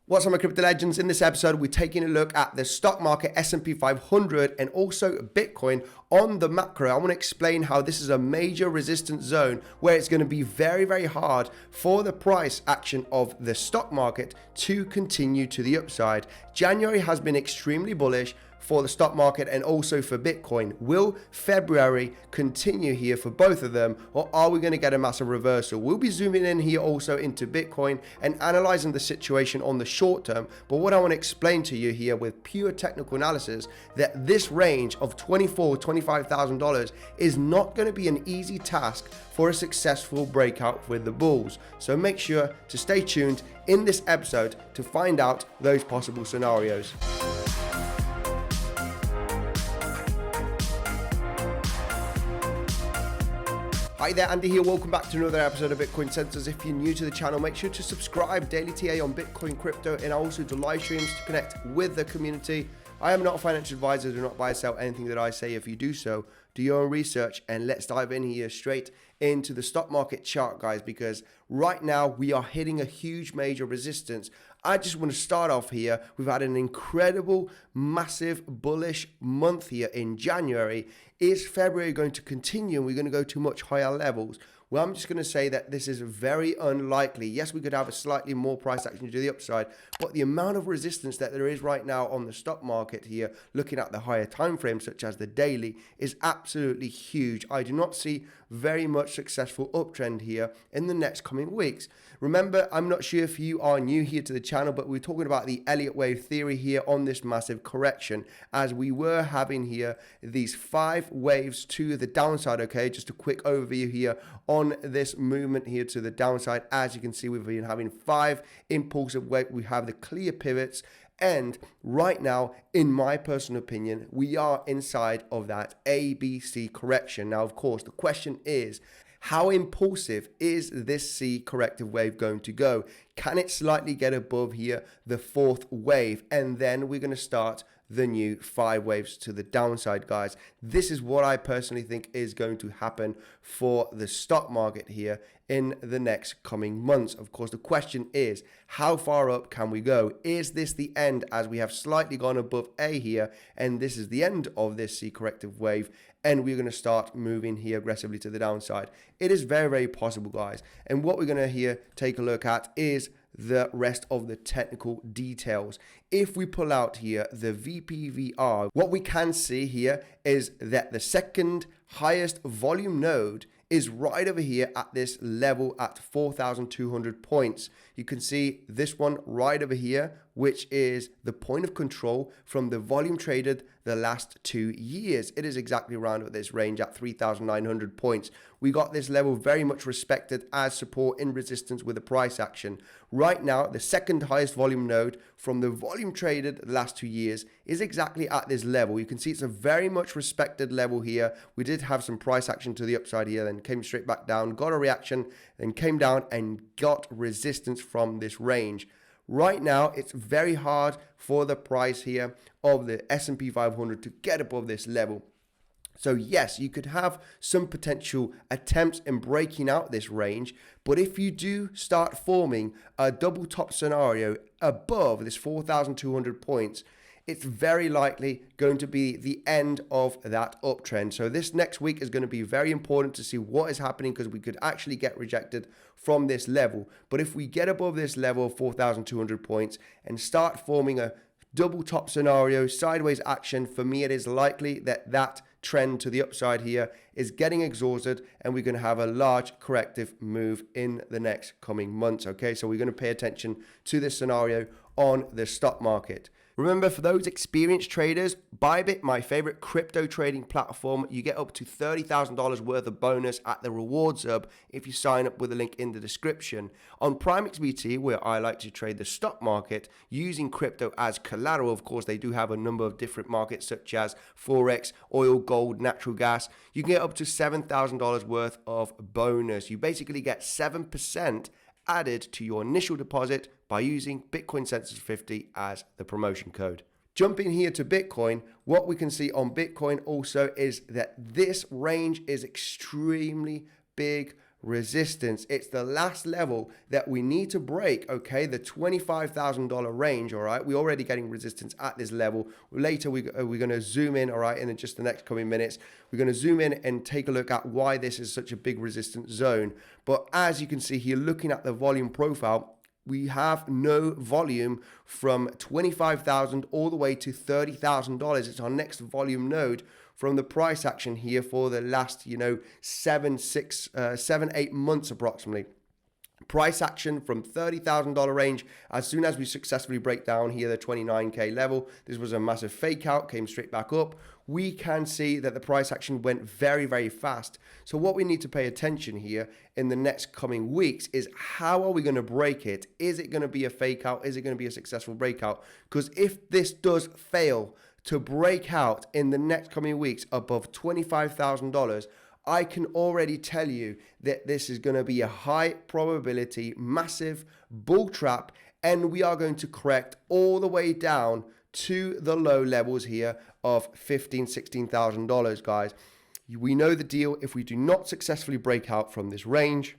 What's up, my crypto legends? In this episode, we're taking a look at the stock market, S&P 500, and also Bitcoin on the macro. I want to explain how this is a major resistance zone where it's going to be very, very hard for the price action of the stock market to continue to the upside. January has been extremely bullish for the stock market and also for Bitcoin. Will February continue here for both of them, or are we going to get a massive reversal? We'll be zooming in here also into Bitcoin and analyzing the situation on the short term. But what I want to explain to you here with pure technical analysis, that this range of $25,000 is not going to be an easy task for a successful breakout with the bulls. So make sure to stay tuned in this episode to find out those possible scenarios. Hi there, Andy here. Welcome back to another episode of Bitcoinsensus. If you're new to the channel, make sure to subscribe. Daily TA on Bitcoin, crypto, and I also do live streams to connect with the community. I am not a financial advisor. Do not buy or sell anything that I say. If you do so, do your own research, and let's dive in here straight into the stock market chart, guys, because right now we are hitting a huge major resistance. I just want to start off here. We've had an incredible, massive, bullish month here in January. Is February going to continue and we're going to go to much higher levels? Well, I'm just going to say that this is very unlikely. Yes, we could have a slightly more price action to the upside, but the amount of resistance that there is right now on the stock market here, looking at the higher time frames such as the daily, is absolutely huge. I do not see very much successful uptrend here in the next coming weeks. Remember, I'm not sure if you are new here to the channel, but we're talking about the Elliott wave theory here on this massive correction, as we were having here these 5 waves to the downside. Okay, just a quick overview here on this movement here to the downside. As you can see, we've been having 5 impulsive waves. We have the clear pivots, and right now, in my personal opinion, we are inside of that ABC correction. Now, of course, the question is, how impulsive is this C corrective wave going to go? Can it slightly get above here the 4th wave? And then we're going to start the new 5 waves to the downside, guys. This is what I personally think is going to happen for the stock market here in the next coming months. Of course, the question is, how far up can we go? Is this the end, as we have slightly gone above A here, and this is the end of this C corrective wave, and we're going to start moving here aggressively to the downside? It is very, very possible, guys. And what we're going to here take a look at is the rest of the technical details. If we pull out here the VPVR, what we can see here is that the second highest volume node is right over here at this level at 4,200 points. You can see this one right over here, which is the point of control from the volume traded the last 2 years. It is exactly around at this range at 3,900 points. We got this level very much respected as support in resistance with the price action. Right now, the second highest volume node from the volume traded the last 2 years is exactly at this level. You can see it's a very much respected level here. We did have some price action to the upside here, then came straight back down, got a reaction, then came down and got resistance from this range. Right now, it's very hard for the price here of the S&P 500 to get above this level. So yes, you could have some potential attempts in breaking out this range, but if you do start forming a double top scenario above this 4,200 points, it's very likely going to be the end of that uptrend. So this next week is going to be very important to see what is happening, because we could actually get rejected from this level. But if we get above this level of 4,200 points and start forming a double top scenario, sideways action, for me it is likely that that trend to the upside here is getting exhausted, and we're going to have a large corrective move in the next coming months. Okay, so we're going to pay attention to this scenario on the stock market. Remember, for those experienced traders, Bybit, my favorite crypto trading platform, you get up to $30,000 worth of bonus at the rewards hub if you sign up with the link in the description. On PrimeXBT, where I like to trade the stock market using crypto as collateral, of course, they do have a number of different markets such as Forex, oil, gold, natural gas. You can get up to $7,000 worth of bonus. You basically get 7% added to your initial deposit by using Bitcoinsensus 50 as the promotion code. Jumping here to Bitcoin, what we can see on Bitcoin also is that this range is extremely big resistance. It's the last level that we need to break, okay? The $25,000 range, all right? We're already getting resistance at this level. Later, we're going to zoom in, all right, in just the next coming minutes. We're going to zoom in and take a look at why this is such a big resistance zone. But as you can see here, looking at the volume profile, we have no volume from 25,000 all the way to $30,000. It's our next volume node from the price action here for the last, 7-8 months approximately. Price action from $30,000 range. As soon as we successfully break down here the 29K level, this was a massive fake out, came straight back up. We can see that the price action went very, very fast. So what we need to pay attention here in the next coming weeks is how are we going to break it? Is it going to be a fake out? Is it going to be a successful breakout? Because if this does fail to break out in the next coming weeks above $25,000, I can already tell you that this is going to be a high probability, massive bull trap, and we are going to correct all the way down to the low levels here of $15,000, $16,000, guys. We know the deal. If we do not successfully break out from this range,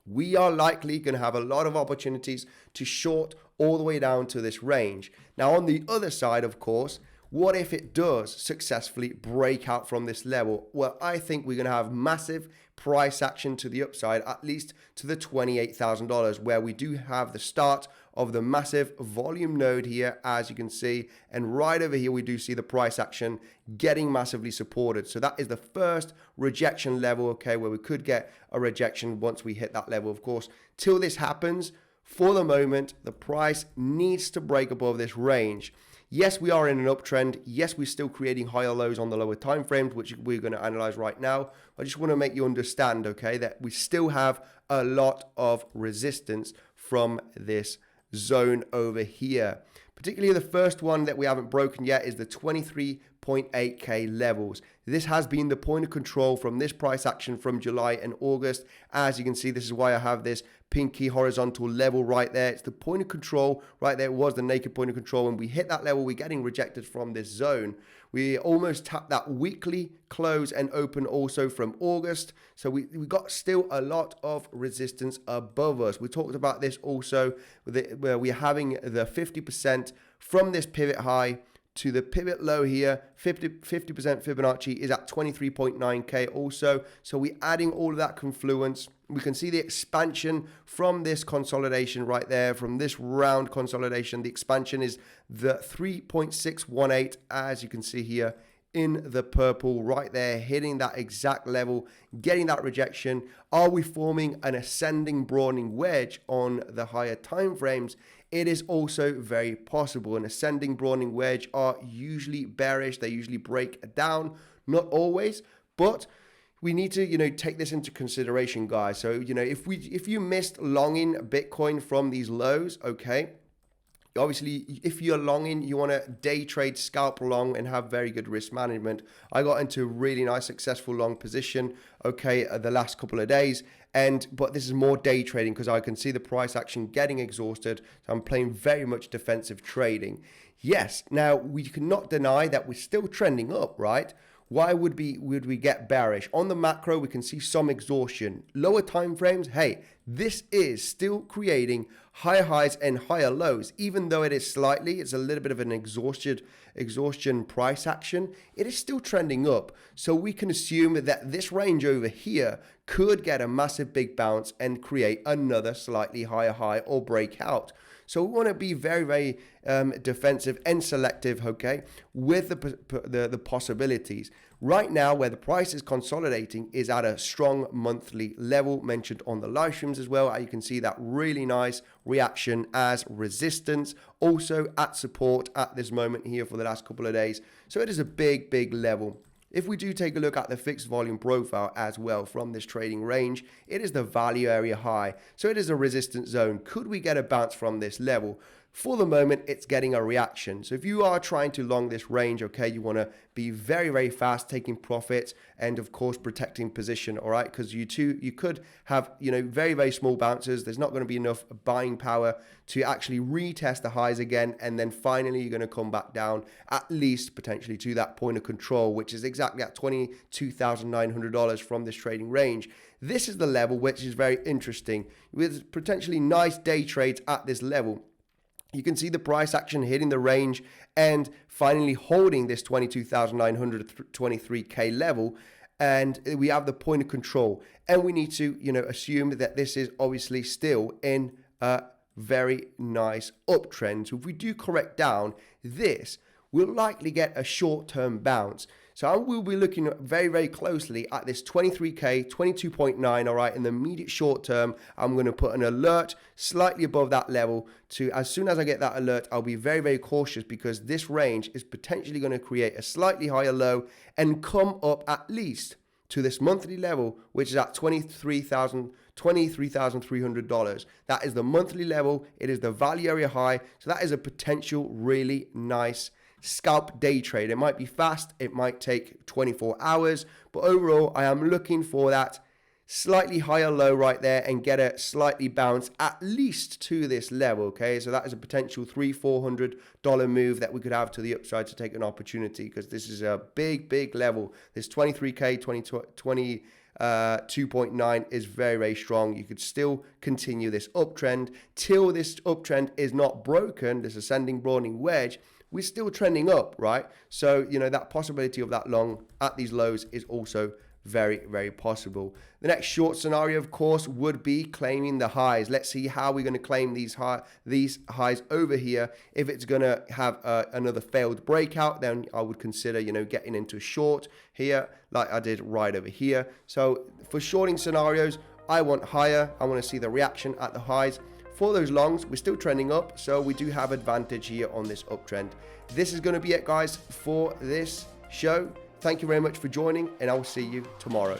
we are likely going to have a lot of opportunities to short all the way down to this range. Now, on the other side, of course, what if it does successfully break out from this level? Well, I think we're going to have massive price action to the upside, at least to the $28,000, where we do have the start of the massive volume node here, as you can see. And right over here, we do see the price action getting massively supported. So that is the first rejection level, okay, where we could get a rejection once we hit that level. Of course, till this happens, for the moment, the price needs to break above this range. Yes, we are in an uptrend. Yes, we're still creating higher lows on the lower time frames, which we're going to analyze right now. I just want to make you understand, okay, that we still have a lot of resistance from this zone over here. Particularly the first one that we haven't broken yet is the 23.8K levels. This has been the point of control from this price action from July and August. As you can see, this is why I have this pinky horizontal level right there. It's the point of control right there. It was the naked point of control. When we hit that level, we're getting rejected from this zone. We almost tapped that weekly close and open also from August. So we got still a lot of resistance above us. We talked about this also, where we're having the 50% from this pivot high to the pivot low here. 50% Fibonacci is at 23.9K also. So we're adding all of that confluence. We can see the expansion from this consolidation right there, from this round consolidation. The expansion is the 3.618, as you can see here in the purple right there, hitting that exact level, getting that rejection. Are we forming an ascending broadening wedge on the higher time frames? It is also very possible. An ascending broadening wedge are usually bearish. They usually break down, not always, but we need to, take this into consideration, guys. So, if you missed longing Bitcoin from these lows, okay, obviously, if you're longing, you want to day trade, scalp long, and have very good risk management. I got into a really nice, successful long position, okay, the last couple of days. But this is more day trading because I can see the price action getting exhausted. So I'm playing very much defensive trading. Yes, now we cannot deny that we're still trending up, right? Why would we get bearish? On the macro, we can see some exhaustion. Lower time frames, hey, this is still creating higher highs and higher lows. Even though it's a little bit of an exhaustion price action, it is still trending up. So we can assume that this range over here could get a massive big bounce and create another slightly higher high or breakout. So we want to be very, very defensive and selective, okay, with the possibilities. Right now, where the price is consolidating is at a strong monthly level, mentioned on the live streams as well. You can see that really nice reaction as resistance, also at support at this moment here for the last couple of days. So it is a big, big level. If we do take a look at the fixed volume profile as well from this trading range, it is the value area high. So it is a resistance zone. Could we get a bounce from this level? for the moment, it's getting a reaction. So if you are trying to long this range, okay, you want to be very, very fast, taking profits, and of course protecting position, all right? Because you could have, very, very small bounces. There's not going to be enough buying power to actually retest the highs again, and then finally you're going to come back down, at least potentially to that point of control, which is exactly at $22,900 from this trading range. This is the level which is very interesting, with potentially nice day trades at this level. You can see the price action hitting the range and finally holding this 22,900 23K level. And we have the point of control. And we need to, assume that this is obviously still in a very nice uptrend. So if we do correct down, this will likely get a short-term bounce. So I will be looking very, very closely at this 23K, 22.9, all right, in the immediate short term. I'm going to put an alert slightly above that level to, as soon as I get that alert, I'll be very, very cautious, because this range is potentially going to create a slightly higher low and come up at least to this monthly level, which is at $23,300. That is the monthly level. It is the value area high. So that is a potential really nice scalp day trade. It might be fast, it might take 24 hours, but overall I am looking for that slightly higher low right there and get a slightly bounce at least to this level. Okay, so that is a potential $300-400 move that we could have to the upside to take an opportunity, because this is a big level. This 23K 22.9 is very, very strong. You could still continue this uptrend till this uptrend is not broken, this ascending broadening wedge. We're still trending up, right? So, that possibility of that long at these lows is also very, very possible. The next short scenario, of course, would be claiming the highs. Let's see how we're going to claim these highs over here. If it's going to have another failed breakout, then I would consider, getting into short here, like I did right over here. So for shorting scenarios, I want higher. I want to see the reaction at the highs. For those longs, we're still trending up, so we do have advantage here on this uptrend. This is going to be it, guys, for this show. Thank you very much for joining, and I will see you tomorrow.